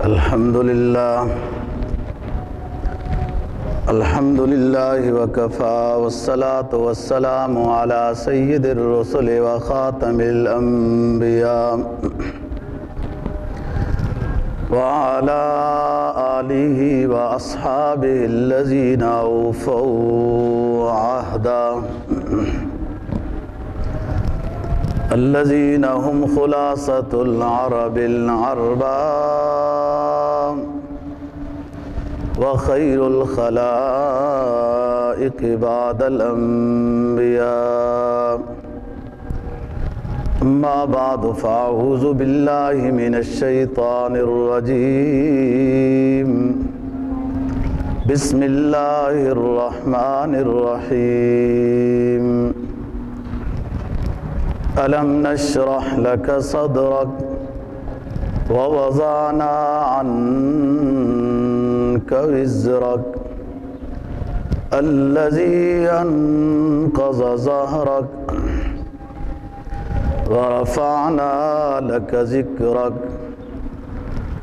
الحمد لله وكفى والصلاة والسلام على سيد الرسل وخاتم الأنبياء وعلى آله وأصحابه الذين أوفوا عهدا الذين هم خلاصة العرب العرباء وخير الخلائق بعد الأنبياء. أما بعد فأعوذ بالله من الشيطان الرجيم. بسم الله الرحمن الرحيم. ألم نشرح لك صدرك ووضعنا عنك وزرك الذي أنقض ظهرك ورفعنا لك ذكرك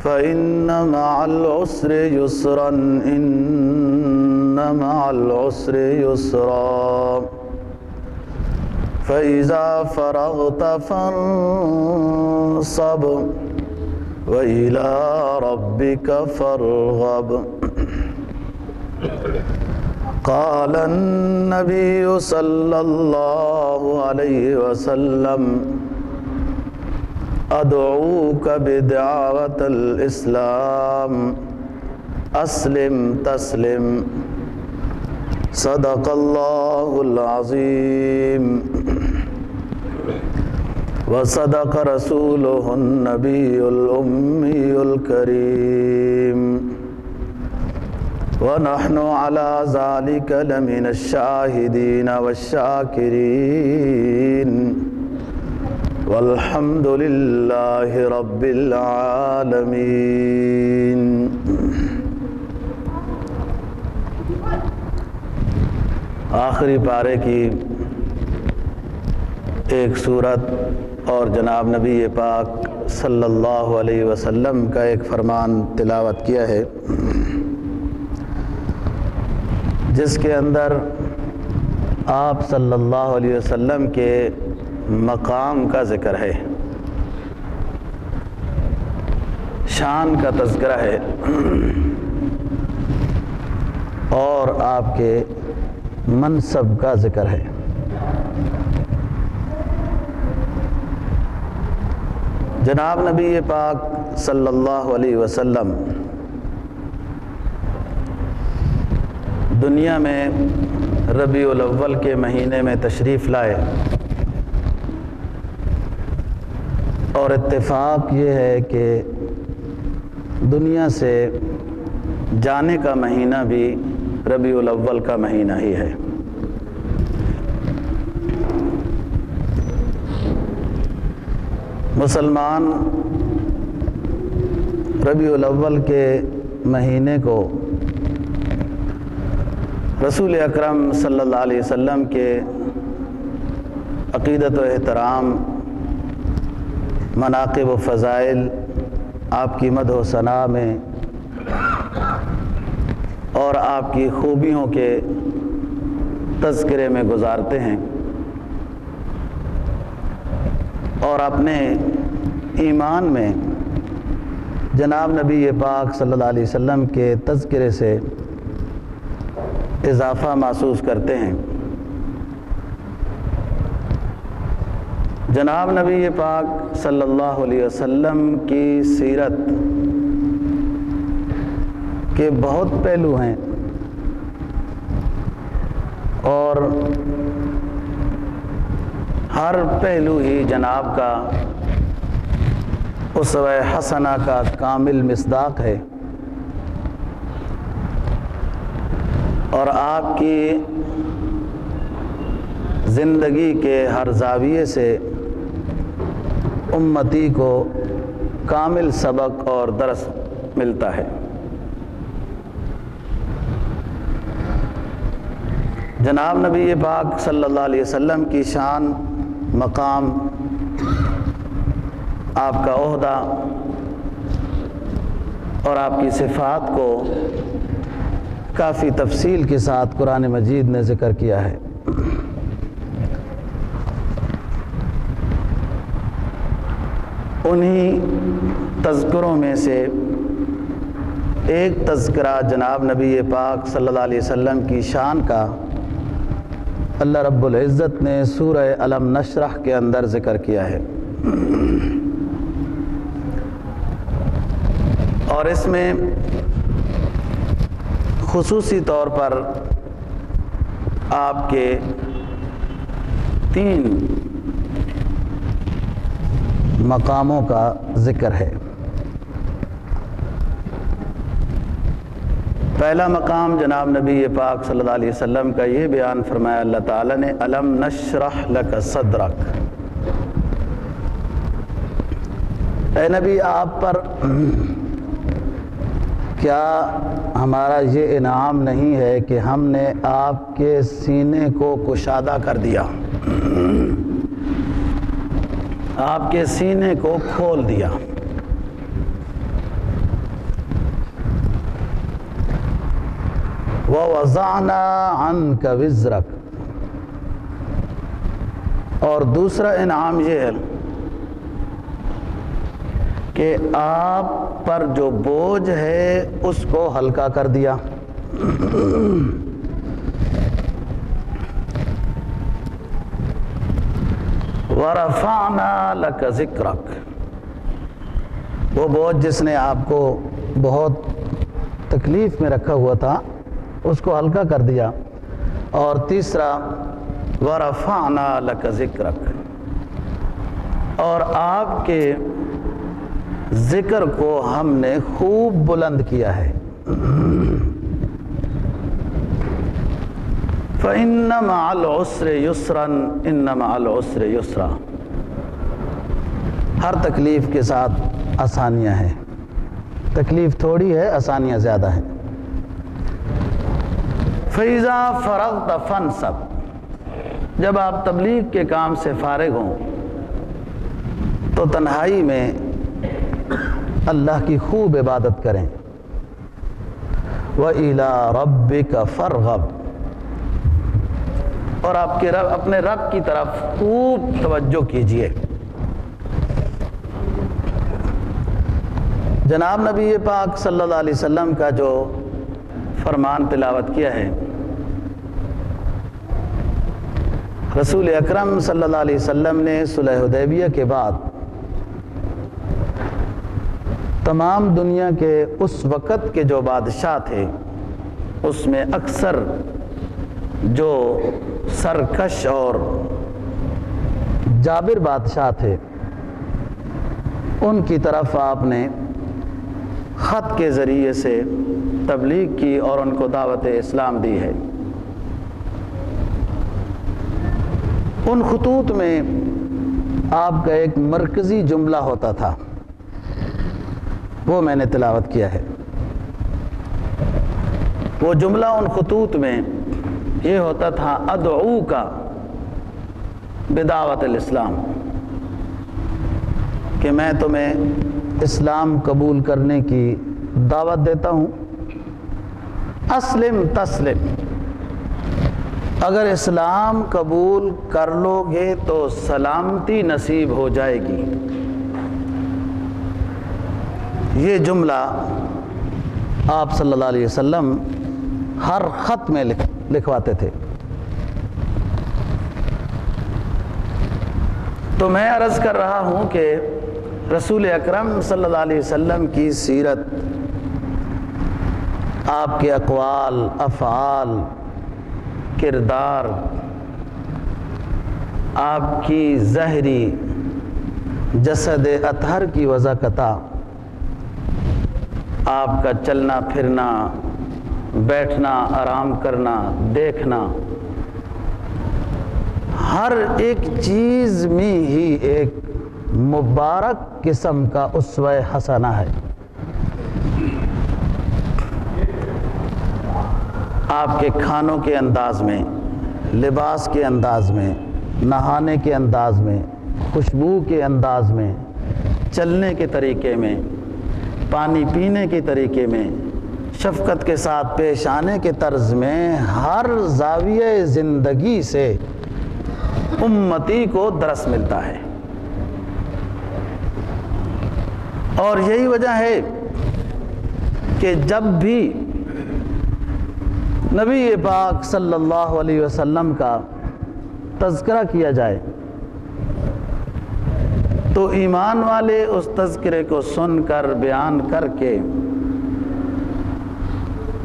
فإن مع العسر يسرا إن مع العسر يسرا فإذا فرغت فانصب وإلى ربك فارغب. قال النبي صلى الله عليه وسلم أدعوك بدعوة الإسلام أسلم تسلم. صدق الله العظيم وصدق رسوله النبي الأمي الكريم ونحن على ذلك لمن الشاهدين والشاكرين والحمد لله رب العالمين. آخری پارے کی ایک سورت اور جناب نبی پاک صلی اللہ علیہ وسلم کا ایک فرمان تلاوت کیا ہے، جس کے اندر آپ صلی اللہ علیہ وسلم کے مقام کا ذکر ہے، شان کا تذکرہ ہے اور آپ کے منصب کا ذکر ہے۔ جناب نبی پاک صلی اللہ علیہ وسلم دنیا میں ربیع الاول کے مہینے میں تشریف لائے، اور اتفاق یہ ہے کہ دنیا سے جانے کا مہینہ بھی ربیع الاول کا مہینہ ہی ہے۔ مسلمان ربیع الاول کے مہینے کو رسول اکرم صلی اللہ علیہ وسلم کے عقیدت و احترام، مناقب و فضائل، آپ کی مدح و ثنا میں اور آپ کی خوبیوں کے تذکرے میں گزارتے ہیں، اور اپنے ایمان میں جناب نبی پاک صلی اللہ علیہ وسلم کے تذکرے سے اضافہ محسوس کرتے ہیں۔ جناب نبی پاک صلی اللہ علیہ وسلم کی سیرت کے بہت پہلو ہیں، اور ہر پہلو ہی جناب کا اسوہ حسنہ کا کامل مصداق ہے، اور آپ کی زندگی کے ہر زاویے سے امتی کو کامل سبق اور درس ملتا ہے۔ جناب نبی پاک صلی اللہ علیہ وسلم کی شان، مقام، آپ کا عہدہ اور آپ کی صفات کو کافی تفصیل کے ساتھ قرآن مجید نے ذکر کیا ہے۔ انہی تذکروں میں سے ایک تذکرہ جناب نبی پاک صلی اللہ علیہ وسلم کی شان کا اللہ رب العزت نے سورہ علم نشرح کے اندر ذکر کیا ہے، اور اس میں خصوصی طور پر آپ کے 3 مقاموں کا ذکر ہے۔ پہلا مقام جناب نبی پاک صلی اللہ علیہ وسلم کا یہ بیان فرمایا اللہ تعالیٰ نے، الم نشرح لک صدرک، اے نبی آپ پر کیا ہمارا یہ انعام نہیں ہے کہ ہم نے آپ کے سینے کو کشادہ کر دیا، آپ کے سینے کو کھول دیا۔ وَوَضَعْنَا عَنْكَ وِزْرَكَ، اور دوسرا انعام یہ ہے کہ آپ پر جو بوجھ ہے اس کو ہلکا کر دیا۔ وَرَفَعْنَا لَكَ ذِكْرَكَ، وہ بوجھ جس نے آپ کو بہت تکلیف میں رکھا ہوا تھا اس کو ہلکا کر دیا۔ اور تیسرا وَرَفَعْنَا لَكَ ذِكْرَكَ، اور آپ کے ذکر کو ہم نے خوب بلند کیا ہے۔ فَإِنَّ مَعَ الْعُسْرِ يُسْرًا إِنَّ مَعَ الْعُسْرِ يُسْرًا، ہر تکلیف کے ساتھ آسانیاں ہیں، تکلیف تھوڑی ہے آسانیاں زیادہ ہیں۔ فَإِذَا فَرَغْتَ فَانْصَبْ، جب آپ تبلیغ کے کام سے فارغ ہوں تو تنہائی میں اللہ کی خوب عبادت کریں۔ وَإِلَىٰ رَبِّكَ فَارْغَب، اور آپ کے رب اپنے رب کی طرف خوب توجہ کیجئے۔ جناب نبی پاک صلی اللہ علیہ وسلم کا جو فرمان تلاوت کیا ہے، رسول اکرم صلی اللہ علیہ وسلم نے صلح حدیبیہ کے بعد تمام دنیا کے اس وقت کے جو بادشاہ تھے اس میں اکثر جو سرکش اور جابر بادشاہ تھے ان کی طرف آپ نے خط کے ذریعے سے تبلیغ کی اور ان کو دعوت اسلام دی ہے۔ ان خطوط میں آپ کا ایک مرکزی جملہ ہوتا تھا، وہ میں نے تلاوت کیا ہے۔ وہ جملہ ان خطوط میں یہ ہوتا تھا، ادعوک بدعوت الاسلام، کہ میں تمہیں اسلام قبول کرنے کی دعوت دیتا ہوں۔ اسلم تسلم، اگر اسلام قبول کر لو گے تو سلامتی نصیب ہو جائے گی۔ یہ جملہ آپ صلی اللہ علیہ وسلم ہر خط میں لکھواتے تھے۔ تو میں عرض کر رہا ہوں کہ رسول اکرم صلی اللہ علیہ وسلم کی سیرت، آپ کے اقوال، افعال، کردار، آپ کی ظاہری جسد اطہر کی وضاحت، آپ کا چلنا پھرنا، بیٹھنا، آرام کرنا، دیکھنا، ہر ایک چیز میں ہی ایک مبارک قسم کا اسوہ حسنہ ہے۔ آپ کے کھانوں کے انداز میں، لباس کے انداز میں، نہانے کے انداز میں، خوشبو کے انداز میں، چلنے کے طریقے میں، پانی پینے کے طریقے میں، شفقت کے ساتھ پیش آنے کے طرز میں، ہر زاویہ زندگی سے امتی کو درس ملتا ہے۔ اور یہی وجہ ہے کہ جب بھی نبی پاک صلی اللہ علیہ وسلم کا تذکرہ کیا جائے تو ایمان والے اس تذکرے کو سن کر، بیان کر کے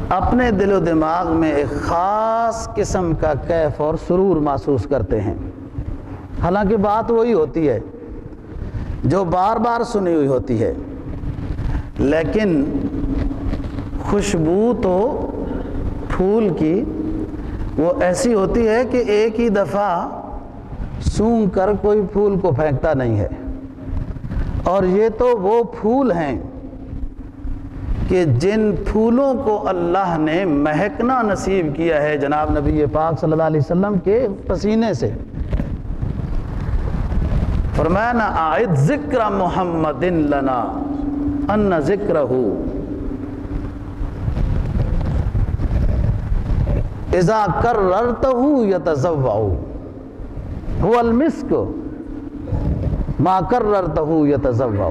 اپنے دل و دماغ میں ایک خاص قسم کا کیف اور سرور محسوس کرتے ہیں۔ حالانکہ بات وہی ہوتی ہے جو بار بار سنی ہوئی ہوتی ہے، لیکن خوشبو تو پھول کی وہ ایسی ہوتی ہے کہ ایک ہی دفعہ سونگھ کر کوئی پھول کو پھینکتا نہیں ہے۔ اور یہ تو وہ پھول ہیں کہ جن پھولوں کو اللہ نے مہکنا نصیب کیا ہے جناب نبی پاک صلی اللہ علیہ وسلم کے پسینے سے۔ فرمایا نا اعد ذکر محمد لنا ان ذکرہ اذا کررتہ یتزوع هو المسک ما کررتہ یتزوع۔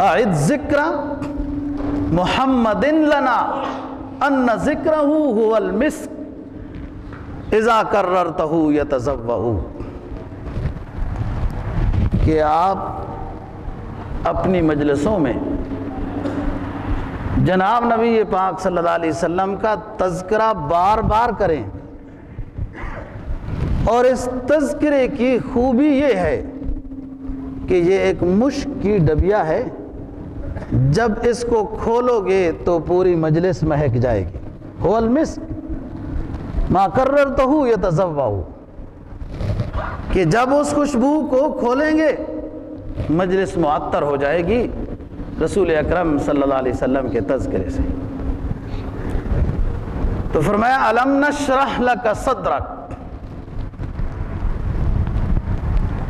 اعد ذکر محمد لنا ان ذکرہ هو المسک اذا کررتہ یتزوع، کہ آپ اپنی مجلسوں میں جناب نبی پاک صلی اللہ علیہ وسلم کا تذکرہ بار بار کریں۔ اور اس تذکرے کی خوبی یہ ہے کہ یہ ایک مشک کی ڈبیا ہے، جب اس کو کھولو گے تو پوری مجلس مہک جائے گی۔ هو المسک ما کررتہ یتزوع، کہ جب اس خوشبو کو کھولیں گے مجلس معطر ہو جائے گی رسول اکرم صلی اللہ علیہ وسلم کے تذکرے سے۔ تو فرمایا الم نشرح لک صدرک،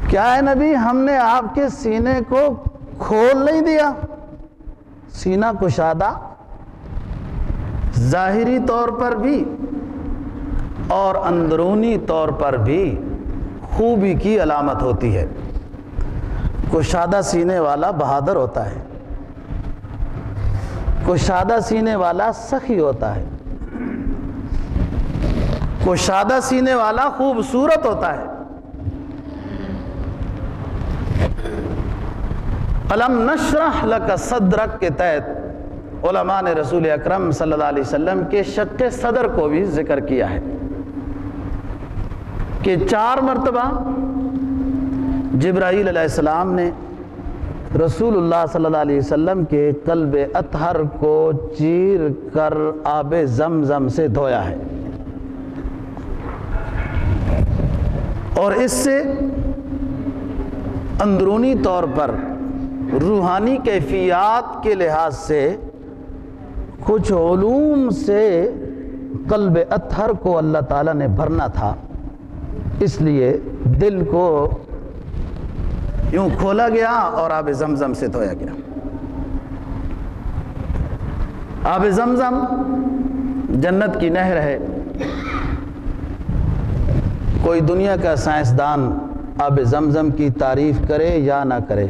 کیا ہے نبی ہم نے آپ کے سینے کو کھول نہیں دیا؟ سینہ کشادہ ظاہری طور پر بھی اور اندرونی طور پر بھی خوبی کی علامت ہوتی ہے۔ کشادہ سینے والا بہادر ہوتا ہے، کشادہ سینے والا سخی ہوتا ہے، کشادہ سینے والا خوبصورت ہوتا ہے۔ الم نشرح لک صدرک کے تحت علماء نے رسول اکرم صلی اللہ علیہ وسلم کے شق صدر کو بھی ذکر کیا ہے کہ 4 مرتبہ جبرائیل علیہ السلام نے رسول اللہ صلی اللہ علیہ وسلم کے قلب اطہر کو چیر کر آب زمزم سے دھویا ہے، اور اس سے اندرونی طور پر روحانی کیفیات کے لحاظ سے کچھ علوم سے قلب اطہر کو اللہ تعالیٰ نے بھرنا تھا، اس لیے دل کو یوں کھولا گیا اور آب زمزم سے دھویا گیا۔ آب زمزم جنت کی نہر ہے۔ کوئی دنیا کا سائنسدان آب زمزم کی تعریف کرے یا نہ کرے،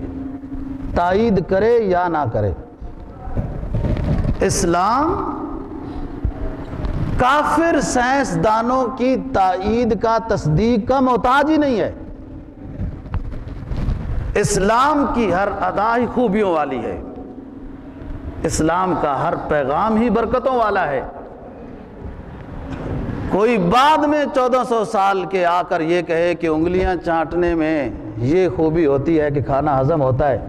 تائید کرے یا نہ کرے، اسلام کافر سائنسدانوں کی تائید کا، تصدیق کا محتاج ہی نہیں ہے۔ اسلام کی ہر ادا ہی خوبیوں والی ہے، اسلام کا ہر پیغام ہی برکتوں والا ہے۔ کوئی بعد میں 1400 سال کے آ کر یہ کہے کہ انگلیاں چاٹنے میں یہ خوبی ہوتی ہے کہ کھانا ہضم ہوتا ہے،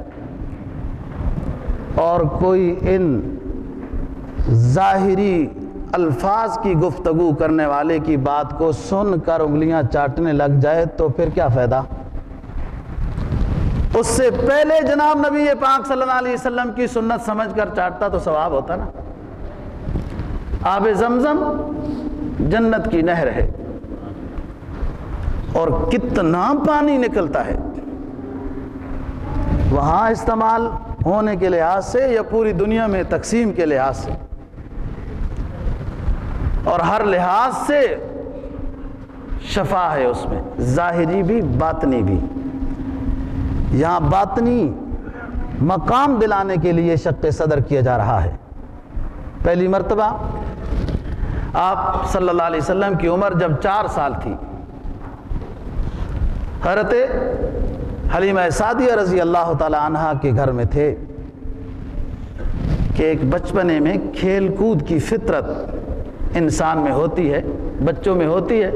اور کوئی ان ظاہری الفاظ کی گفتگو کرنے والے کی بات کو سن کر انگلیاں چاٹنے لگ جائے تو پھر کیا فائدہ؟ اس سے پہلے جناب نبی پاک صلی اللہ علیہ وسلم کی سنت سمجھ کر چاٹتا تو ثواب ہوتا نا۔ آب زمزم جنت کی نہر ہے، اور کتنا پانی نکلتا ہے وہاں، استعمال ہونے کے لحاظ سے یا پوری دنیا میں تقسیم کے لحاظ سے، اور ہر لحاظ سے شفا ہے اس میں، ظاہری بھی باطنی بھی۔ یہاں باطنی مقام دلانے کے لیے شق صدر کیا جا رہا ہے۔ پہلی مرتبہ آپ صلی اللہ علیہ وسلم کی عمر جب 4 سال تھی، حضرت حلیمہ سعدیہ رضی اللہ تعالی عنہا کے گھر میں تھے کہ ایک بچپنے میں کھیل کود کی فطرت انسان میں ہوتی ہے، بچوں میں ہوتی ہے،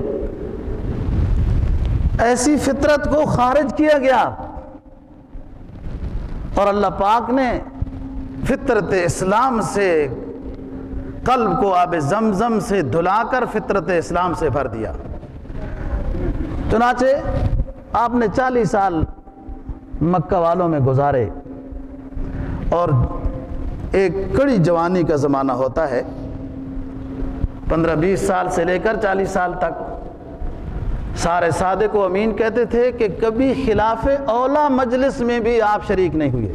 ایسی فطرت کو خارج کیا گیا اور اللہ پاک نے فطرت اسلام سے قلب کو آب زمزم سے دھلا کر فطرت اسلام سے بھر دیا۔ چنانچہ آپ نے 40 سال مکہ والوں میں گزارے، اور ایک کڑی جوانی کا زمانہ ہوتا ہے، 15-20 سال سے لے کر 40 سال تک۔ سارے صادق و امین کہتے تھے کہ کبھی خلاف اولا مجلس میں بھی آپ شریک نہیں ہوئے۔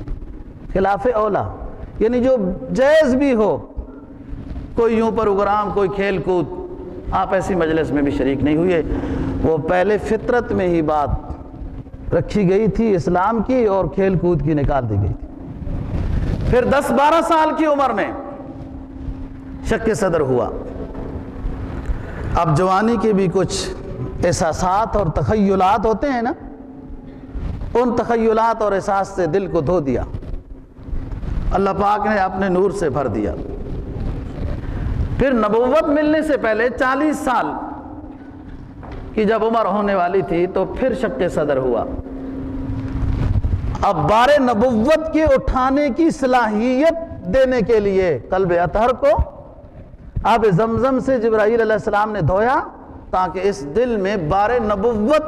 خلاف اولا یعنی جو جائز بھی ہو، کوئی یوں پروگرام، کوئی کھیل کود، آپ ایسی مجلس میں بھی شریک نہیں ہوئے۔ وہ پہلے فطرت میں ہی بات رکھی گئی تھی اسلام کی، اور کھیل کود کی نکال دی گئی تھی۔ پھر 10-12 سال کی عمر میں شق صدر ہوا۔ اب جوانی کے بھی کچھ احساسات اور تخیلات ہوتے ہیں نا، ان تخیلات اور احساس سے دل کو دھو دیا، اللہ پاک نے اپنے نور سے بھر دیا۔ پھر نبوت ملنے سے پہلے 40 سال کی جب عمر ہونے والی تھی تو پھر شق صدر ہوا۔ اب بار نبوت کے اٹھانے کی صلاحیت دینے کے لیے قلب اطہر کو آب زمزم سے جبرائیل علیہ السلام نے دھویا، تاکہ اس دل میں بار نبوت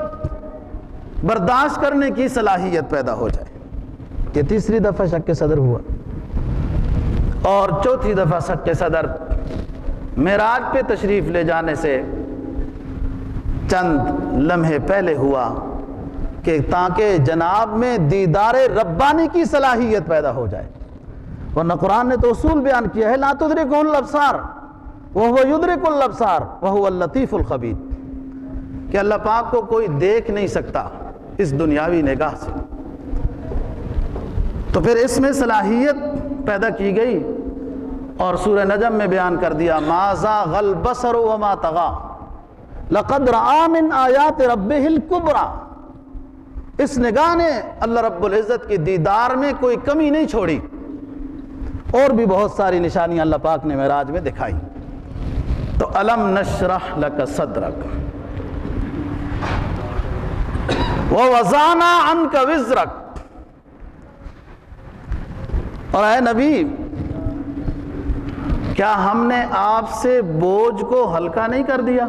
برداشت کرنے کی صلاحیت پیدا ہو جائے۔ یہ تیسری دفعہ شق صدر ہوا، اور چوتھی دفعہ شق صدر معراج پہ تشریف لے جانے سے چند لمحے پہلے ہوا، کہ تاکہ جناب میں دیدار ربانی کی صلاحیت پیدا ہو جائے۔ ورنہ قرآن نے تو اصول بیان کیا ہے، لا تدرکہ الابصار وہو یدرک الابصار وہو اللطیف الخبیر، کہ اللہ پاک کو کوئی دیکھ نہیں سکتا اس دنیاوی نگاہ سے۔ تو پھر اس میں صلاحیت پیدا کی گئی، اور سورہ نجم میں بیان کر دیا، ما زاغ البصر وما طغى لقد رأى من آیات ربہ الکبریٰ۔ اس نگاہ نے اللہ رب العزت کی دیدار میں کوئی کمی نہیں چھوڑی، اور بھی بہت ساری نشانیاں اللہ پاک نے معراج میں دکھائی۔ تو الم نشرح لک صدرک ووضعنا عنک وزرک، اور اے نبی کیا ہم نے آپ سے بوجھ کو ہلکا نہیں کر دیا؟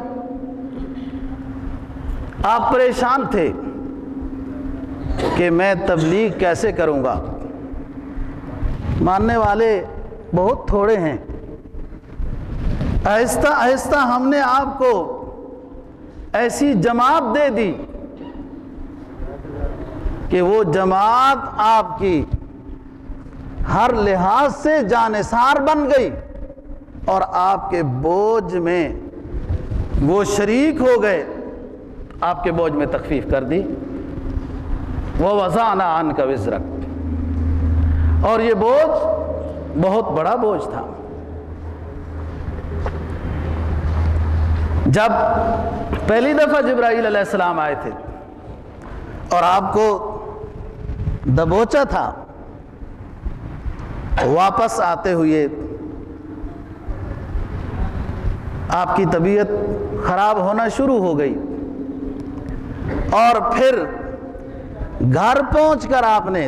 آپ پریشان تھے کہ میں تبلیغ کیسے کروں گا، ماننے والے بہت تھوڑے ہیں۔ آہستہ آہستہ ہم نے آپ کو ایسی جماعت دے دی کہ وہ جماعت آپ کی ہر لحاظ سے جانثار بن گئی، اور آپ کے بوجھ میں وہ شریک ہو گئے، آپ کے بوجھ میں تخفیف کر دی۔ وَوَضَعْنَا عَنْكَ وِزْرَكَ، اور یہ بوجھ بہت بڑا بوجھ تھا۔ جب پہلی دفعہ جبرائیل علیہ السلام آئے تھے اور آپ کو دبوچا تھا، واپس آتے ہوئے آپ کی طبیعت خراب ہونا شروع ہو گئی، اور پھر گھر پہنچ کر آپ نے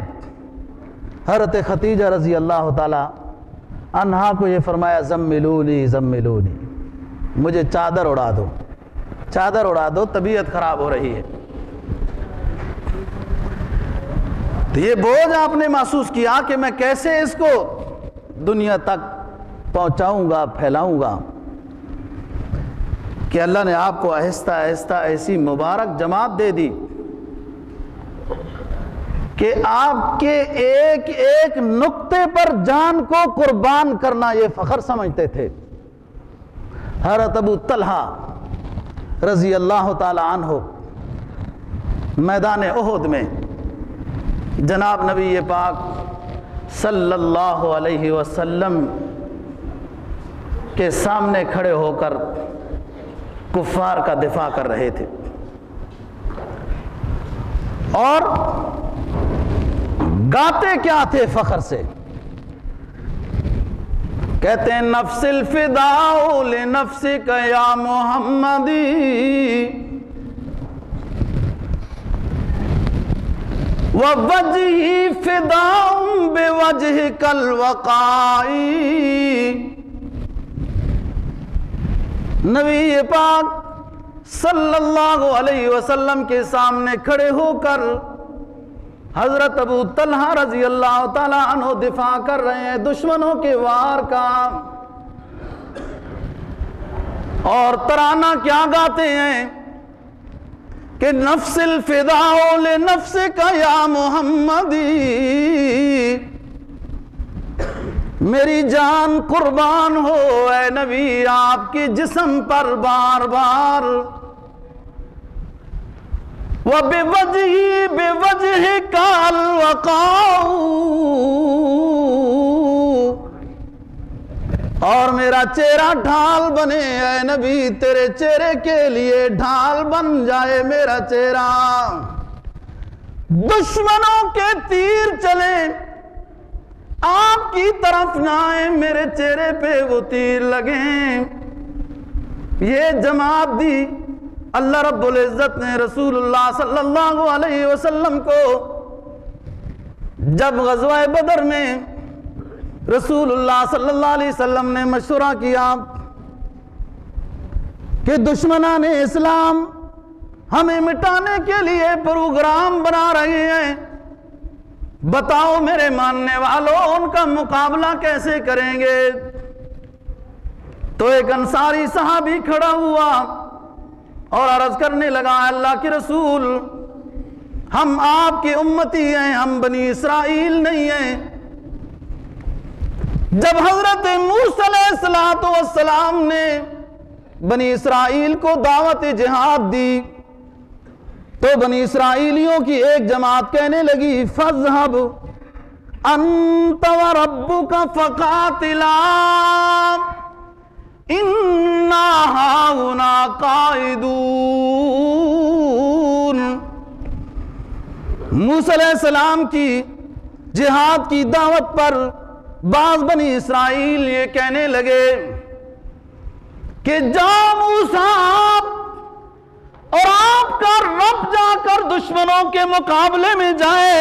حضرت خدیجہ رضی اللہ تعالی عنہا کو یہ فرمایا، زملونی زملونی، مجھے چادر اڑا دو، چادر اڑا دو، طبیعت خراب ہو رہی ہے۔ تو یہ بوجھ آپ نے محسوس کیا کہ میں کیسے اس کو دنیا تک پہنچاؤں گا، پھیلاؤں گا، کہ اللہ نے آپ کو آہستہ آہستہ ایسی مبارک جماعت دے دی کہ آپ کے ایک ایک نقطے پر جان کو قربان کرنا یہ فخر سمجھتے تھے۔ حضرت ابو طلحہ رضی اللہ تعالی عنہ میدان احد میں جناب نبی پاک صلی اللہ علیہ وسلم کے سامنے کھڑے ہو کر کفار کا دفاع کر رہے تھے، اور گاتے کیا تھے فخر سے؟ کہتے ہیں نفس الفداء لنفسک یا محمدی، ووجہی فداء بوجہک الوقائی۔ نبی پاک صلی اللہ علیہ وسلم کے سامنے کھڑے ہو کر حضرت ابو طلحہ رضی اللہ تعالیٰ عنہ دفاع کر رہے ہیں دشمنوں کے وار کا، اور ترانہ کیا گاتے ہیں کہ نفس الفداء لنفسک یا محمدی، میری جان قربان ہو اے نبی آپ کی جسم پر بار بار، وَبِوَجْهِ بِوَجْهِكَ الْوَقَاءُ، اور میرا چہرہ ڈھال بنے اے نبی، تیرے چہرے کے لیے ڈھال بن جائے میرا چہرہ، دشمنوں کے تیر چلیں آپ کی طرف نہ آئیں، میرے چہرے پہ وہ تیر لگیں۔ یہ جماعت دی اللہ رب العزت نے رسول اللہ صلی اللہ علیہ وسلم کو جب غزوہ بدر میں رسول اللہ صلی اللہ علیہ وسلم نے مشورہ کیا کہ دشمنان اسلام ہمیں مٹانے کے لیے پروگرام بنا رہے ہیں، بتاؤ میرے ماننے والوں ان کا مقابلہ کیسے کریں گے؟ تو ایک انصاری صحابی کھڑا ہوا اور عرض کرنے لگا اللہ کے رسول، ہم آپ کی امتی ہیں، ہم بنی اسرائیل نہیں ہیں۔ جب حضرت موسیٰ علیہ السلام نے بنی اسرائیل کو دعوت جہاد دی تو بنی اسرائیلیوں کی ایک جماعت کہنے لگی فَاذْهَبْ أَنْتَ وَرَبُّكَ فَقَاتِلَا اِنَّا هَاهُنَا قَاعِدُونَ۔ موسیٰ علیہ السلام کی جہاد کی دعوت پر بعض بنی اسرائیل یہ کہنے لگے کہ جاؤ موسیٰ اور آپ کا رب جا کر دشمنوں کے مقابلے میں جائے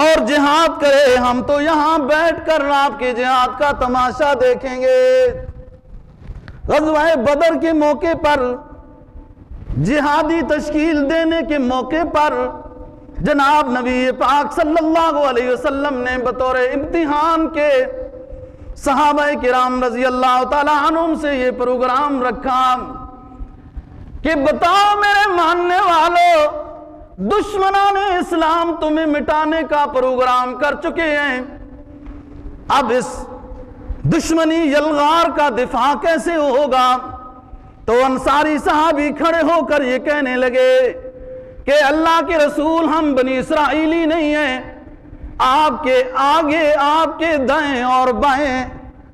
اور جہاد کرے، ہم تو یہاں بیٹھ کر آپ کے جہاد کا تماشا دیکھیں گے۔ غزوہ بدر کے موقع پر، جہادی تشکیل دینے کے موقع پر جناب نبی پاک صلی اللہ علیہ وسلم نے بطور امتحان کے صحابہ کرام رضی اللہ تعالی عنہم سے یہ پروگرام رکھا کہ بتاؤ میرے ماننے والوں، دشمنان اسلام تمہیں مٹانے کا پروگرام کر چکے ہیں، اب اس دشمنی یلغار کا دفاع کیسے ہوگا؟ تو انصاری صحابی کھڑے ہو کر یہ کہنے لگے کہ اللہ کے رسول ہم بنی اسرائیلی نہیں ہیں، آپ کے آگے آپ کے دائیں اور بائیں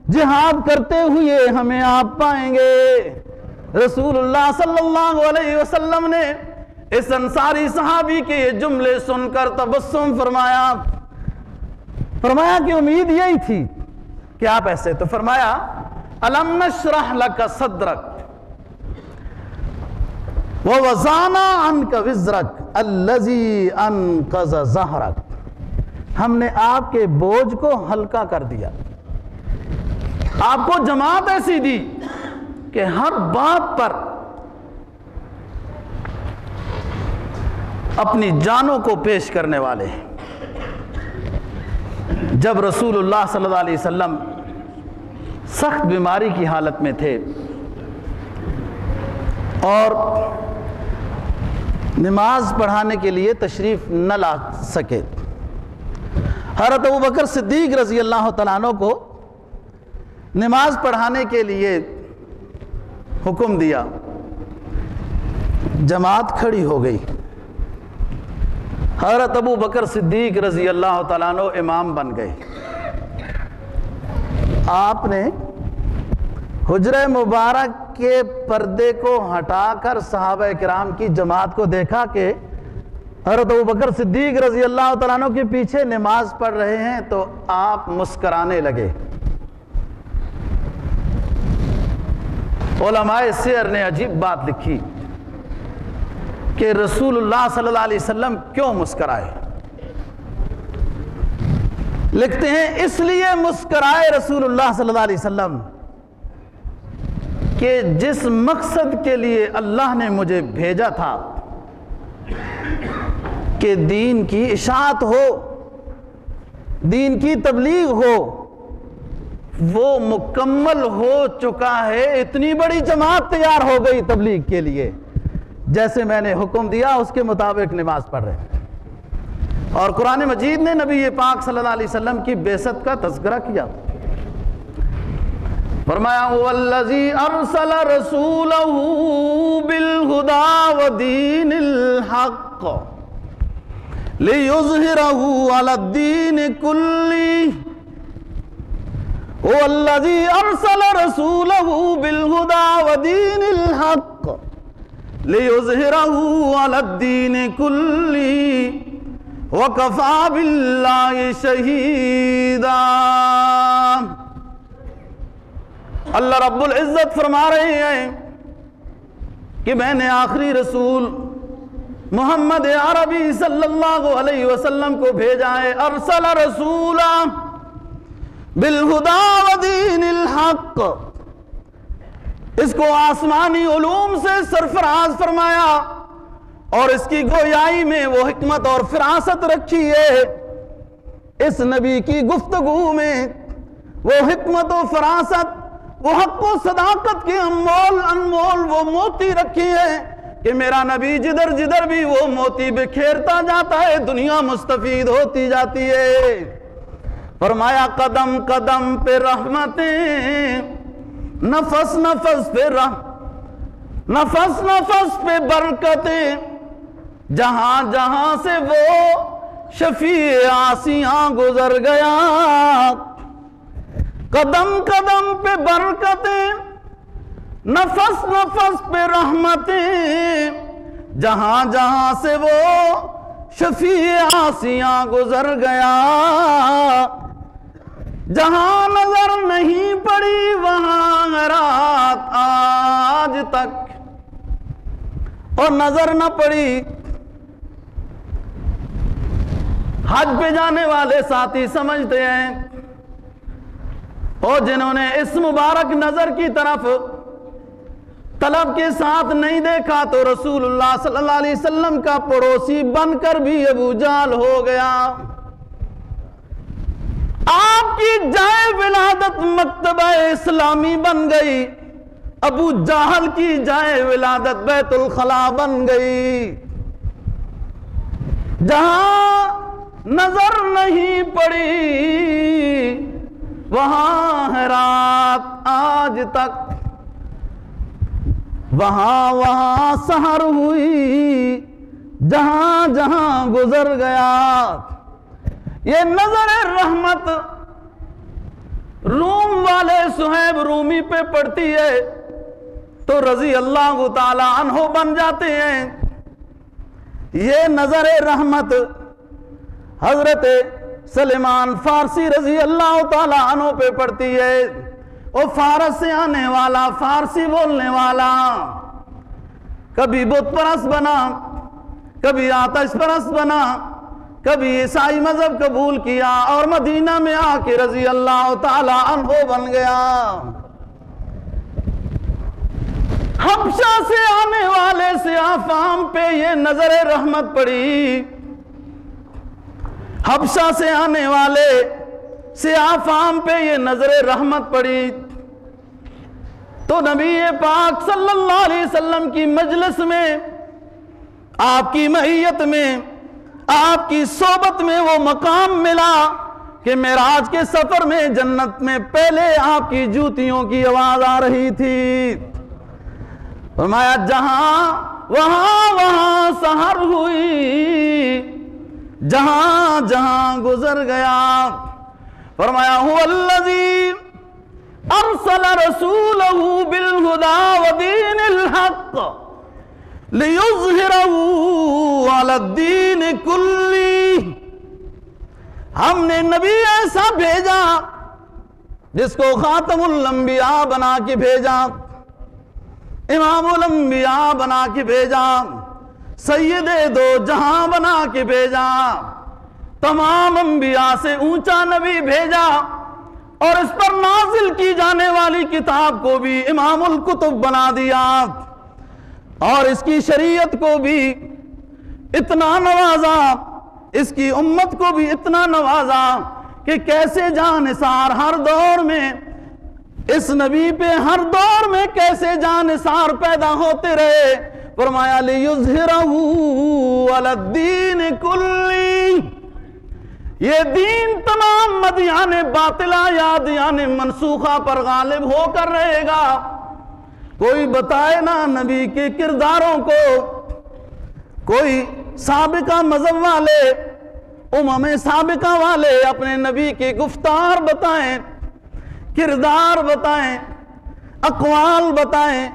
جہاد کرتے ہوئے ہمیں آپ پائیں گے۔ رسول اللہ صلی اللہ علیہ وسلم نے اس انصاری صحابی کے یہ جملے سن کر تبسم فرمایا کہ امید یہی تھی کہ آپ ایسے، تو فرمایا الم نشرح لک صدرک ووضعنا عنک وزرک الذی انقض ظہرک، ہم نے آپ کے بوجھ کو ہلکا کر دیا، آپ کو جماعت ایسی دی کہ ہر بات پر اپنی جانوں کو پیش کرنے والے ہیں۔ جب رسول اللہ صلی اللہ علیہ وسلم سخت بیماری کی حالت میں تھے اور نماز پڑھانے کے لیے تشریف نہ لا سکے۔ حضرت ابوبکر صدیق رضی اللہ تعالیٰ عنہ کو نماز پڑھانے کے لیے حکم دیا، جماعت کھڑی ہو گئی، حضرت ابوبکر صدیق رضی اللہ تعالیٰ عنہ امام بن گئے۔ آپ نے حجرہ مبارک کے پردے کو ہٹا کر صحابہ کرام کی جماعت کو دیکھا کہ حضرت ابوبکر صدیق رضی اللہ تعالیٰ عنہ کے پیچھے نماز پڑھ رہے ہیں تو آپ مسکرانے لگے۔ علماء سیر نے عجیب بات لکھی کہ رسول اللہ صلی اللہ علیہ وسلم کیوں مسکرائے؟ لکھتے ہیں اس لیے مسکرائے رسول اللہ صلی اللہ علیہ وسلم کہ جس مقصد کے لیے اللہ نے مجھے بھیجا تھا کہ دین کی اشاعت ہو، دین کی تبلیغ ہو، وہ مکمل ہو چکا ہے۔ اتنی بڑی جماعت تیار ہو گئی تبلیغ کے لیے، جیسے میں نے حکم دیا اس کے مطابق نماز پڑھ رہے ہیں۔ اور قرآن مجید نے نبی پاک صلی اللہ علیہ وسلم کی بعثت کا تذکرہ کیا، فرمایا وَالَّذِي أَرْسَلَ رَسُولَهُ بِالْهُدَى وَدِينِ الْحَقِّ لِيُظْهِرَهُ عَلَى الدِّينِ كُلِّهِ وَالَّذِي أَرْسَلَ رَسُولَهُ بِالْهُدَى وَدِينِ الْحَقِّ لِيُظْهِرَهُ عَلَى الدِّينِ كُلِّهِ وَكَفَى بِاللَّهِ شَهِيدًا۔ اللہ رب العزت فرما رہے ہیں کہ میں نے آخری رسول محمد عربی صلی اللہ علیہ وسلم کو بھیجا ہے۔ ارسل رسولا بالہدی ودین الحق، اس کو آسمانی علوم سے سرفراز فرمایا اور اس کی گویائی میں وہ حکمت اور فراست رکھی ہے۔ اس نبی کی گفتگو میں وہ حکمت و فراست، وہ حق و صداقت کے انمول وہ موتی رکھی ہے کہ میرا نبی جدھر جدھر بھی وہ موتی بکھیرتا جاتا ہے دنیا مستفید ہوتی جاتی ہے۔ فرمایا قدم قدم پہ رحمتیں، نفس نفس پہ برکتیں، جہاں جہاں سے وہ شفیع عاصیاں گزر گیا۔ قدم قدم پہ برکتیں، نفس نفس پہ رحمتیں، جہاں جہاں سے وہ شفیع عاصیاں گزر گیا۔ جہاں نظر نہیں پڑی وہاں رات آج تک، اور نظر نہ پڑی۔ حج پہ جانے والے ساتھی سمجھتے ہیں، اور جنہوں نے اس مبارک نظر کی طرف طلب کے ساتھ نہیں دیکھا تو رسول اللہ صلی اللہ علیہ وسلم کا پڑوسی بن کر بھی ابو جہل ہو گیا۔ آپ کی جائے ولادت مکتبہ اسلامی بن گئی، ابو جہل کی جائے ولادت بیت الخلا بن گئی۔ جہاں نظر نہیں پڑی وہاں ہے رات آج تک، وہاں وہاں سحر ہوئی، جہاں جہاں گزر گیا۔ یہ نظر رحمت روم والے صہیب رومی پہ پڑتی ہے تو رضی اللہ تعالی عنہ بن جاتے ہیں۔ یہ نظر رحمت حضرت سلیمان فارسی رضی اللہ تعالی عنہ پہ پڑتی ہے۔ وہ فارس سے آنے والا، فارسی بولنے والا، کبھی بت پرست بنا، کبھی آتش پرست بنا، کبھی عیسائی مذہب قبول کیا اور مدینہ میں آ کے رضی اللہ تعالی عنہ بن گیا۔ حبشہ سے آنے والے سیاہ فام پہ یہ نظر رحمت پڑی، حبشہ سے آنے والے سیاہ فام پہ یہ نظر رحمت پڑی تو نبی پاک صلی اللہ علیہ وسلم کی مجلس میں آپ کی معیت میں، آپ کی صحبت میں وہ مقام ملا کہ معراج کے سفر میں جنت میں پہلے آپ کی جوتیوں کی آواز آ رہی تھی۔ فرمایا جہاں وہاں سحر ہوئی، جہاں جہاں گزر گیا۔ فرمایا هو الذی ارسل رسولہ بالہدی ودین الحق لیظہرہ علی الدین کلہ۔ ہم نے نبی ایسا بھیجا جس کو خاتم الانبیاء بنا کے بھیجا، امام الانبیاء بنا کے بھیجا، سید دو جہاں بنا کے بھیجا، تمام انبیاء سے اونچا نبی بھیجا، اور اس پر نازل کی جانے والی کتاب کو بھی امام الکتب بنا دیا، اور اس کی شریعت کو بھی اتنا نوازا، اس کی امت کو بھی اتنا نوازا کہ کیسے جانثار ہر دور میں اس نبی پہ ہر دور میں کیسے جانثار پیدا ہوتے رہے۔ فرمایا لیظہرہ علی الدین کلہ، یہ دین تمام مدیان باطلہ یا ادیان منسوخہ پر غالب ہو کر رہے گا۔ کوئی بتائے نا نبی کے کرداروں کو، کوئی سابقہ مذہب والے، امم سابقہ والے اپنے نبی کے گفتار بتائیں، کردار بتائیں، اقوال بتائیں،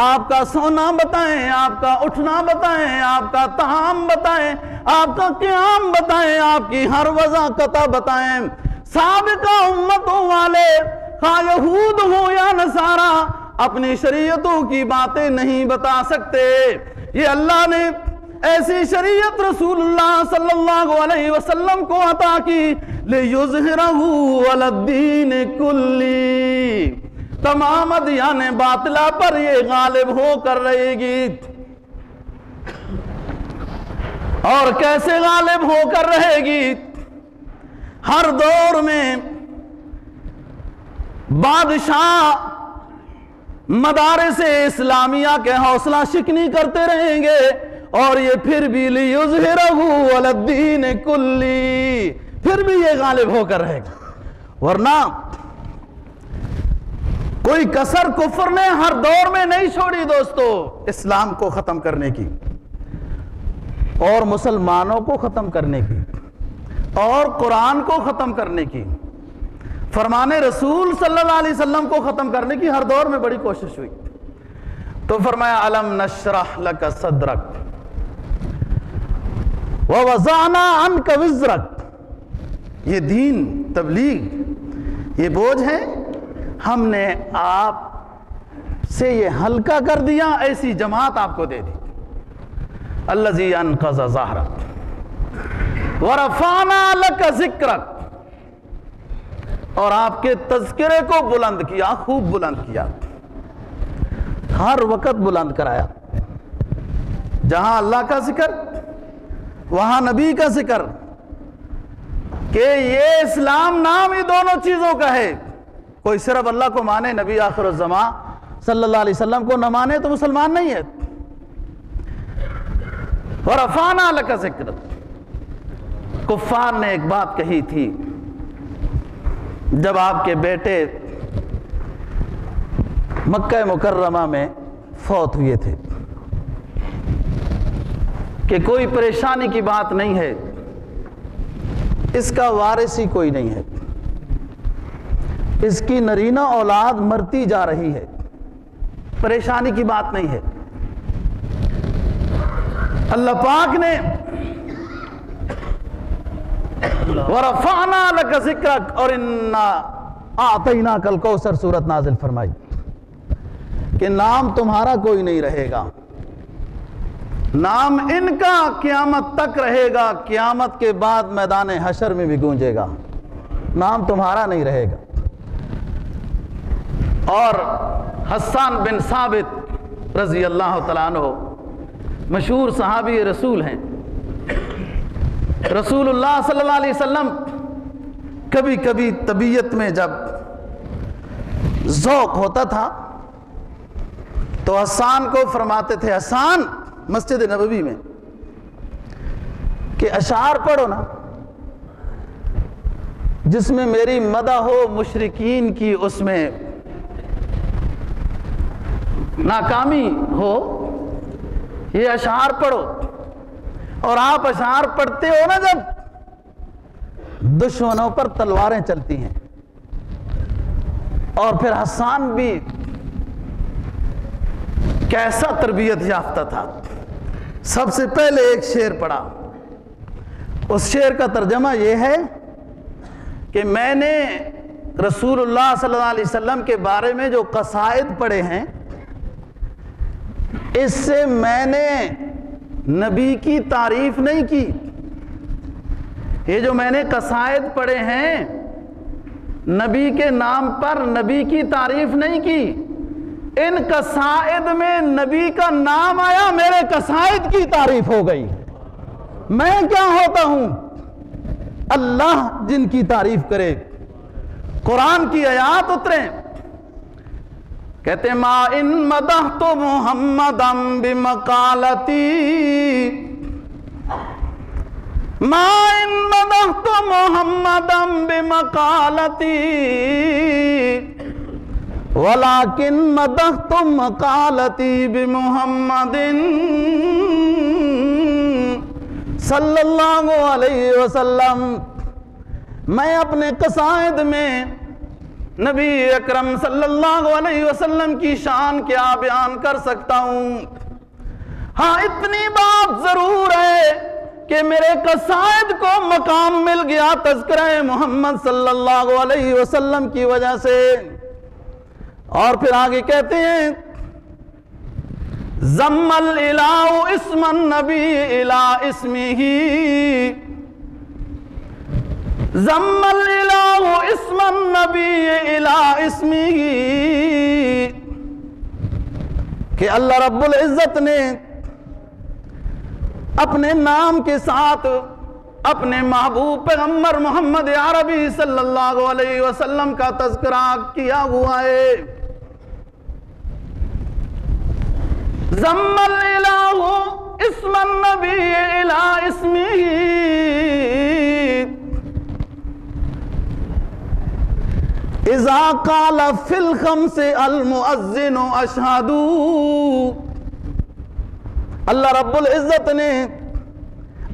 آپ کا سونا بتائیں، آپ کا اٹھنا بتائیں، آپ کا طعام بتائیں، آپ کا قیام بتائیں، آپ کی ہر وضاقتہ بتائیں۔ سابقہ امتوں والے خواہ یہود ہوں یا نصارہ اپنی شریعتوں کی باتیں نہیں بتا سکتے۔ یہ اللہ نے ایسی شریعت رسول اللہ صلی اللہ علیہ وسلم کو عطا کی، لیظہرہ علی الدین کلہ، تمام ادیان باطلہ پر یہ غالب ہو کر رہے گی۔ اور کیسے غالب ہو کر رہے گی؟ ہر دور میں بادشاہ مدارس اسلامیہ کے حوصلہ شکنی کرتے رہیں گے، اور یہ پھر بھی لیظہرہ علی الدین کلہ، پھر بھی یہ غالب ہو کر رہے گا۔ ورنہ کوئی کسر کفر نے ہر دور میں نہیں چھوڑی دوستو، اسلام کو ختم کرنے کی، اور مسلمانوں کو ختم کرنے کی، اور قرآن کو ختم کرنے کی، فرمان رسول صلی اللہ علیہ وسلم کو ختم کرنے کی ہر دور میں بڑی کوشش ہوئی۔ تو فرمایا الم نشرح لک صدرک ووضعنا عنک وزرک، یہ دین تبلیغ یہ بوجھ ہے، ہم نے آپ سے یہ ہلکا کر دیا، ایسی جماعت آپ کو دے دی۔ الذی انقض ظہرک ورفعنا لک ذکرک، اور آپ کے تذکرے کو بلند کیا، خوب بلند کیا، ہر وقت بلند کرایا۔ جہاں اللہ کا ذکر وہاں نبی کا ذکر، کہ یہ اسلام نام ہی دونوں چیزوں کا ہے۔ کوئی صرف اللہ کو مانے، نبی آخر الزمان صلی اللہ علیہ وسلم کو نہ مانے تو مسلمان نہیں ہے۔ وَرَفَعْنَا لَكَ ذِكْرَكَ، کفار نے ایک بات کہی تھی جب آپ کے بیٹے مکہ مکرمہ میں فوت ہوئے تھے کہ کوئی پریشانی کی بات نہیں ہے، اس کا وارث ہی کوئی نہیں ہے، اس کی نرینہ اولاد مرتی جا رہی ہے، پریشانی کی بات نہیں ہے۔ اللہ پاک نے وَرَفَعْنَا لَكَ ذِكْرَكَ اور اِنَّا أَعْطَيْنَاكَ الْكَوْثَرَ سورت نازل فرمائی کہ نام تمہارا کوئی نہیں رہے گا، نام ان کا قیامت تک رہے گا، قیامت کے بعد میدان حشر میں بھی گونجے گا، نام تمہارا نہیں رہے گا۔ اور حسان بن ثابت رضی اللہ تعالیٰ عنہ مشہور صحابی رسول ہیں، رسول اللہ صلی اللہ علیہ وسلم کبھی کبھی طبیعت میں جب ذوق ہوتا تھا تو حسان کو فرماتے تھے، حسان مسجد نبوی میں کہ اشعار پڑھو نا جس میں میری مدح ہو، مشرکین کی اس میں ناکامی ہو، یہ اشعار پڑھو۔ اور آپ اشعار پڑھتے ہو نا جب دشمنوں پر تلواریں چلتی ہیں۔ اور پھر حسان بھی کیسا تربیت یافتہ تھا، سب سے پہلے ایک شعر پڑھا۔ اس شعر کا ترجمہ یہ ہے کہ میں نے رسول اللہ صلی اللہ علیہ وسلم کے بارے میں جو قصائد پڑھے ہیں، اس سے میں نے نبی کی تعریف نہیں کی۔ یہ جو میں نے قصائد پڑھے ہیں، نبی کے نام پر نبی کی تعریف نہیں کی، ان قصائد میں نبی کا نام آیا، میرے قصائد کی تعریف ہو گئی۔ میں کیا ہوتا ہوں؟ اللہ جن کی تعریف کرے۔ قرآن کی آیات اتریں، کہتے ہیں ما ان مدحت محمدا بمقالتی، ما ان مدحت محمدا بمقالتی ولكن مدحت مقالتی بمحمد صلی اللہ علیہ وسلم۔ میں اپنے قصائد میں نبی اکرم صلی اللہ علیہ وسلم کی شان کیا بیان کر سکتا ہوں؟ ہاں اتنی بات ضرور ہے کہ میرے قصائد کو مقام مل گیا تذکرہ محمد صلی اللہ علیہ وسلم کی وجہ سے۔ اور پھر آگے کہتے ہیں ضم الالہ اسم النبی الى اسمہ، ضم الالہ اسم النبی الى اسمہ، کہ اللہ رب العزت نے اپنے نام کے ساتھ اپنے محبوب پیغمبر محمد عربی صلی اللہ علیہ وسلم کا تذکرہ کیا ہوا ہے۔ ضم الالہ اسم النبی الى اسمہ، اذا قال فی الخمس المؤذن اشہد۔ اللہ رب العزت نے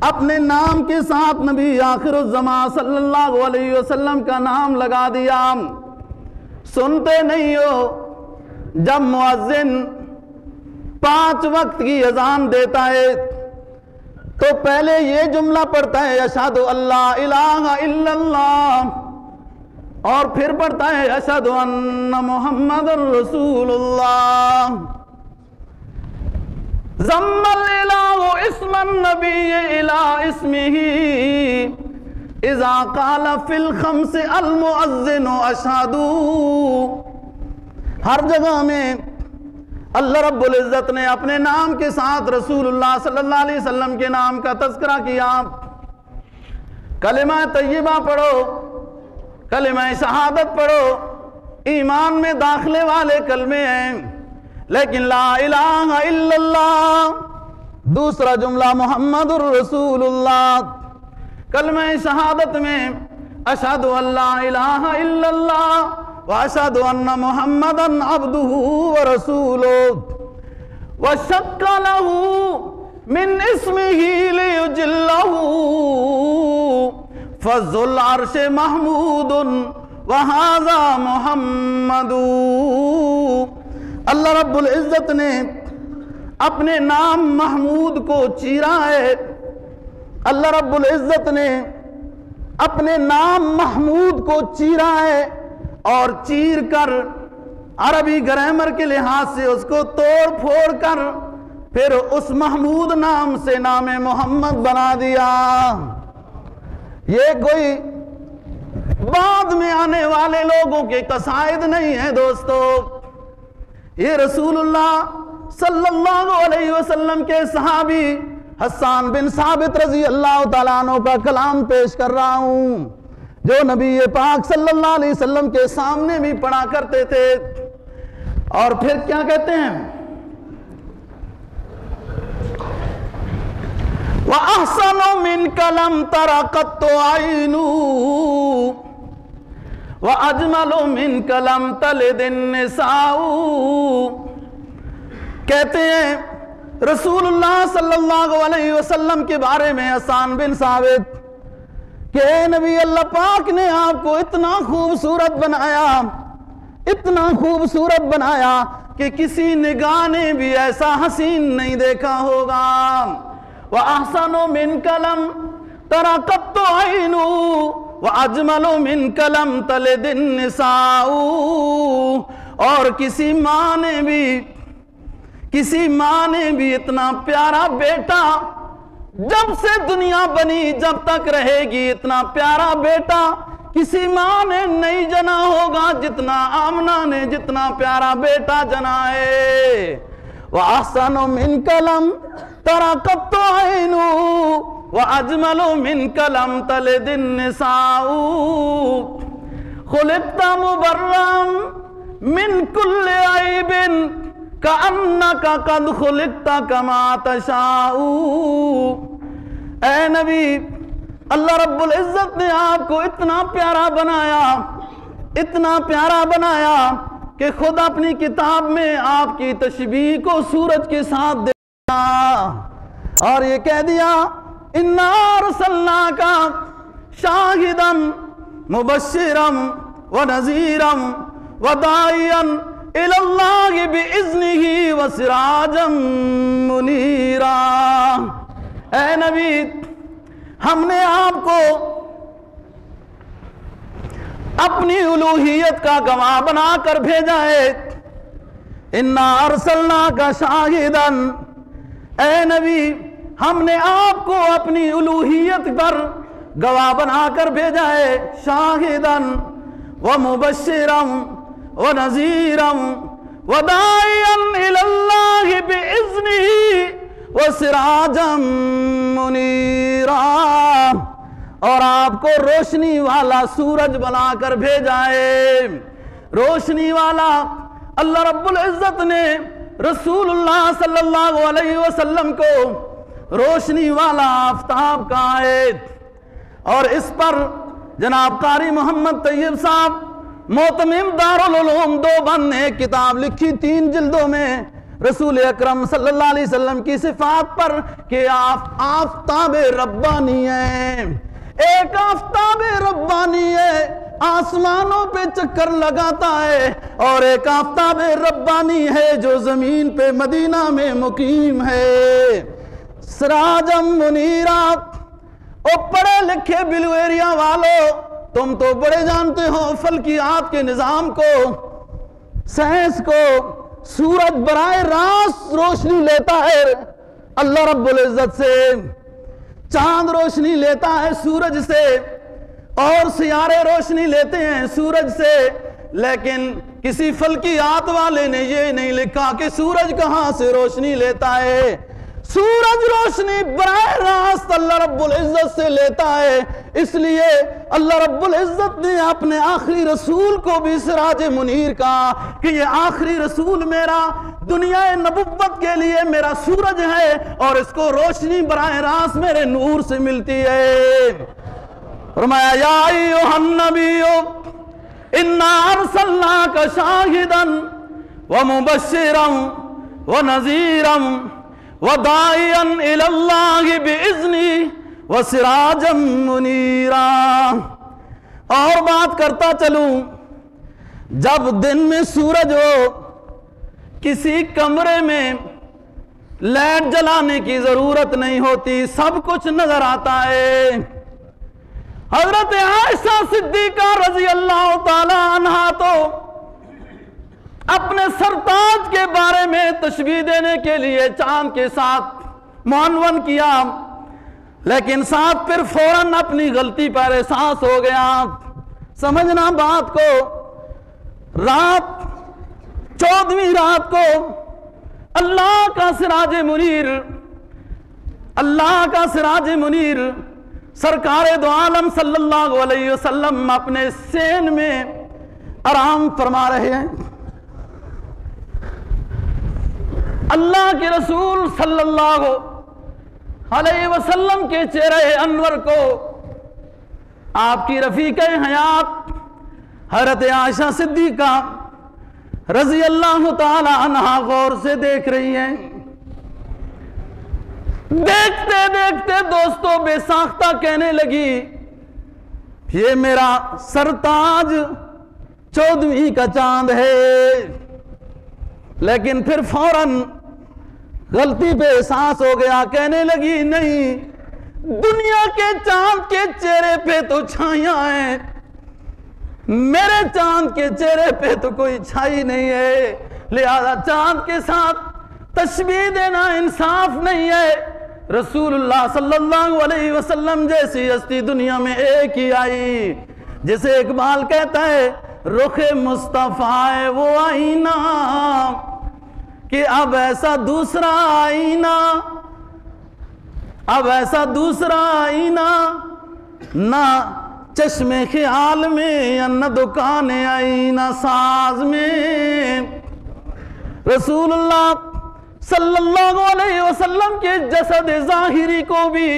اپنے نام کے ساتھ نبی آخر الزمان صلی اللہ علیہ وسلم کا نام لگا دیا۔ سنتے نہیں ہو جب مؤذن 5 وقت کی اذان دیتا ہے تو پہلے یہ جملہ پڑھتا ہے اشہد اللہ الہ الا اللہ، اور پھر پڑھتا ہے اشہد ان محمد رسول اللہ۔ ضم الالہ اسم النبی الى اسمہ، اذا قال فی الخمس المؤذن اشہد۔ ہر جگہ میں اللہ رب العزت نے اپنے نام کے ساتھ رسول اللہ صلی اللہ علیہ وسلم کے نام کا تذکرہ کیا۔ کلمہ طیبہ پڑھو، کلمہ شہادت پڑھو، ایمان میں داخلے والے کلمے ہیں، لیکن لا الہ الا اللہ، دوسرا جملہ محمد الرسول اللہ۔ کلمہ شہادت میں اشہد ان لا الہ الا اللہ واشہد ان محمدا عبدہ ورسولہ، وشق لہ من اسمہ لیجلہ، فذ العرش محمود وہذا محمد۔ اللہ رب العزت نے اپنے نام محمود کو چیرا ہے۔ اللہ رب العزت نے اپنے نام محمود کو چیرا ہے، اور چیر کر عربی گرامر کے لحاظ سے اس کو توڑ پھوڑ کر پھر اس محمود نام سے نام محمد بنا دیا۔ یہ کوئی بعد میں آنے والے لوگوں کے قصائد نہیں ہیں دوستو، یہ رسول اللہ صلی اللہ علیہ وسلم کے صحابی حسان بن ثابت رضی اللہ تعالیٰ عنہ کا کلام پیش کر رہا ہوں، جو نبی پاک صلی اللہ علیہ وسلم کے سامنے بھی پڑھا کرتے تھے۔ اور پھر کیا کہتے ہیں وَأَحْسَنُ مِنْكَ لَمْ تَرَ قَطُّ عَيْنٌ وَأَجْمَلُ مِنْكَ لَمْ تَلِدِ النِّسَاءُ۔ کہتے ہیں رسول اللہ صلی اللہ علیہ وسلم کے بارے میں حسان بن ثابت کہ اے نبی اللہ پاک نے آپ کو اتنا خوبصورت بنایا، اتنا خوبصورت بنایا کہ کسی نگاہ نے بھی ایسا حسین نہیں دیکھا ہوگا۔ وَأَحْسَنُ مِنْكَ لَمْ تَرَ قَطُّ عَيْنٌ وَأَجْمَلُ مِنْكَ لَمْ تَلِدِ النِّسَاءُ۔ اور کسی ماں نے بھی اتنا پیارا بیٹا جب سے دنیا بنی جب تک رہے گی، اتنا پیارا بیٹا کسی ماں نے نہیں جنا ہوگا جتنا آمنہ نے جتنا پیارا بیٹا جنا ہے۔ وَأَحْسَنُ مِنْكَ لَمْ تَرَ قَطُّ عَيْنٌ وَأَجْمَلُ مِنْكَ لَمْ تَلِدِ النِّسَاءُ۔ خُلِقْتَ مُبَرًّا مِنْ كُلِّ عَيْبٍ كَأَنَّكَ قَدْ خُلِقْتَ كَمَا تَشَاءُ۔ اے نبی، اللہ رب العزت نے آپ کو اتنا پیارا بنایا کہ خود اپنی کتاب میں آپ کی تشبیہ کو سورج کے ساتھ دے دیا اور یہ کہہ دیا اِنَّا أَرْسَلْنَاكَ شَاهِدًا مُبَشِّرًا وَنَذِيرًا وَدَاعِيًا إِلَى اللَّهِ بِإِذْنِهِ وَسِرَاجًا مُنِيرًا۔ اے نبی، ہم نے آپ کو اپنی الوہیت کا گواہ بنا کر بھیجا ہے۔ اِنَّا أَرْسَلْنَاكَ شَاهِدًا، اے نبی ہم نے آپ کو اپنی الوہیت پر گواہ بنا کر بھیجا ہے۔ شاہداً ومبشراً ونذیراً وداعیاً إِلَى اللَّهِ بِإِذْنِهِ وَسِرَاجًا مُنِيرًا، اور آپ کو روشنی والا سورج بنا کر بھیجا ہے۔ روشنی والا اللہ رب العزت نے رسول اللہ صلی اللہ علیہ وسلم کو روشنی والا آفتاب کہا ہے، اور اس پر جناب قاری محمد طیب صاحب معتمم دارالعلوم دیوبند نے ایک کتاب لکھی 3 جلدوں میں رسول اکرم صلی اللہ علیہ وسلم کی صفات پر کہ آفتاب ربانی ہے، ایک آفتاب ربانی ہے، آسمانوں پہ چکر لگاتا ہے، اور ایک آفتاب ربانی ہے جو زمین پہ مدینہ میں مقیم ہے۔ سراجم منیرا، او پڑھے لکھے بلو ایریا والو، تم تو بڑے جانتے ہو فلکیات کے نظام کو، سائنس کو۔ سورج براہ راست روشنی لیتا ہے اللہ رب العزت سے، چاند روشنی لیتا ہے سورج سے، اور سیارے روشنی لیتے ہیں سورج سے، لیکن کسی فلکیات والے نے یہ نہیں لکھا کہ سورج کہاں سے روشنی لیتا ہے۔ سورج روشنی براہ راست اللہ رب العزت سے لیتا ہے، اس لیے اللہ رب العزت نے اپنے آخری رسول کو بھی سراج منیر کہا کہ یہ آخری رسول میرا دنیا نبوت کے لیے میرا سورج ہے، اور اس کو روشنی براہ راست میرے نور سے ملتی ہے۔ فرمایا یا ایھا النبی انا ارسلناک شاہدا ومبشرا ونذیرا وداعیا الی اللہ باذنہ وسراجا منیرا۔ اور بات کرتا چلوں، جب دن میں سورج ہو، کسی کمرے میں لائٹ جلانے کی ضرورت نہیں ہوتی، سب کچھ نظر آتا ہے۔ حضرت عائشہ صدیقہ رضی اللہ تعالی عنہا تو اپنے سرتاج کے بارے میں تشبیہ دینے کے لیے چاند کے ساتھ معنون کیا، لیکن ساتھ پھر فوراً اپنی غلطی پر احساس ہو گیا۔ سمجھنا بات کو، رات 14ویں رات کو اللہ کا سراج منیر سرکار دو عالم صلی اللہ علیہ وسلم اپنے سین میں آرام فرما رہے ہیں۔ اللہ کے رسول صلی اللہ علیہ وسلم کے چہرے انور کو آپ کی رفیق حیات حضرت عائشہ صدیقہ رضی اللہ تعالی عنہا غور سے دیکھ رہی ہیں۔ دیکھتے دیکھتے دوستوں بے ساختہ کہنے لگی یہ میرا سرتاج 14ویں کا چاند ہے، لیکن پھر فوراً غلطی پہ احساس ہو گیا، کہنے لگی نہیں، دنیا کے چاند کے چہرے پہ تو چھائیاں ہیں، میرے چاند کے چہرے پہ تو کوئی چھائی نہیں ہے، لہذا چاند کے ساتھ تشبیہ دینا انصاف نہیں ہے۔ رسول اللہ صلی اللہ علیہ وسلم جیسی ہستی دنیا میں ایک ہی آئی، جسے اقبال کہتا ہے رخ مصطفیٰ ہے وہ آئینہ کہ اب ایسا دوسرا آئینہ، اب ایسا دوسرا آئینہ نہ چشم خیال میں یا نہ دکان آئینہ ساز میں۔ رسول اللہ صلی اللہ علیہ وسلم کے جسد ظاہری کو بھی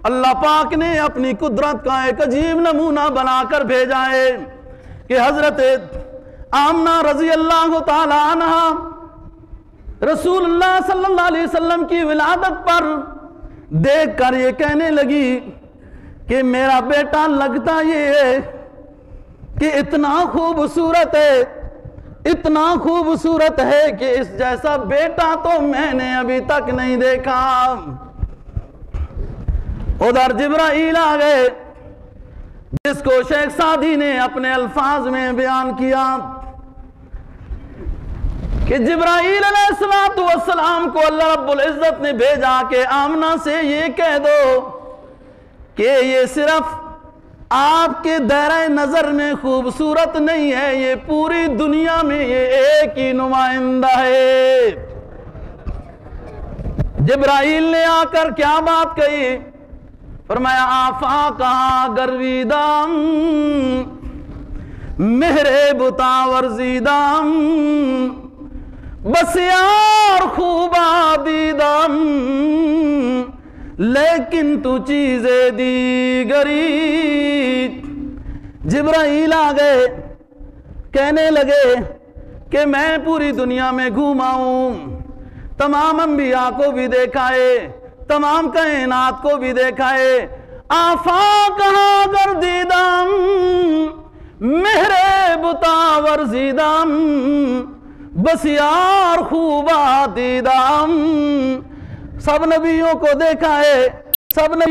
اللہ پاک نے اپنی قدرت کا ایک عجیب نمونہ بنا کر بھیجا ہے کہ حضرت آمنہ رضی اللہ تعالی عنہ رسول اللہ صلی اللہ علیہ وسلم کی ولادت پر دیکھ کر یہ کہنے لگی کہ میرا بیٹا لگتا یہ ہے کہ اتنا خوبصورت ہے، اتنا خوبصورت ہے کہ اس جیسا بیٹا تو میں نے ابھی تک نہیں دیکھا۔ ادھر جبرائیل آ گئے، جس کو شیخ سعدی نے اپنے الفاظ میں بیان کیا کہ جبرائیل علیہ السلام کو اللہ رب العزت نے بھیجا کہ آمنہ سے یہ کہہ دو کہ یہ صرف آپ کے دائرہ نظر میں خوبصورت نہیں ہے، یہ پوری دنیا میں یہ ایک ہی نمائندہ ہے۔ جبرائیل نے آ کر کیا بات کہی؟ فرمایا آفاقہ گرویدام مہرے بتا ورزیدام بسیار خوبا دیدام لیکن تو چیزیں دیگری۔ جبرائیل آ گئے، کہنے لگے کہ میں پوری دنیا میں گھوما ہوں، تمام انبیاء کو بھی دیکھا ہے، تمام کائنات کو بھی دیکھا ہے، آفاق اگر دیدم مہرے بتا ورزیدم بسیار خوبا دیدم۔ سب نبیوں کو دیکھا ہے، سب نبیوں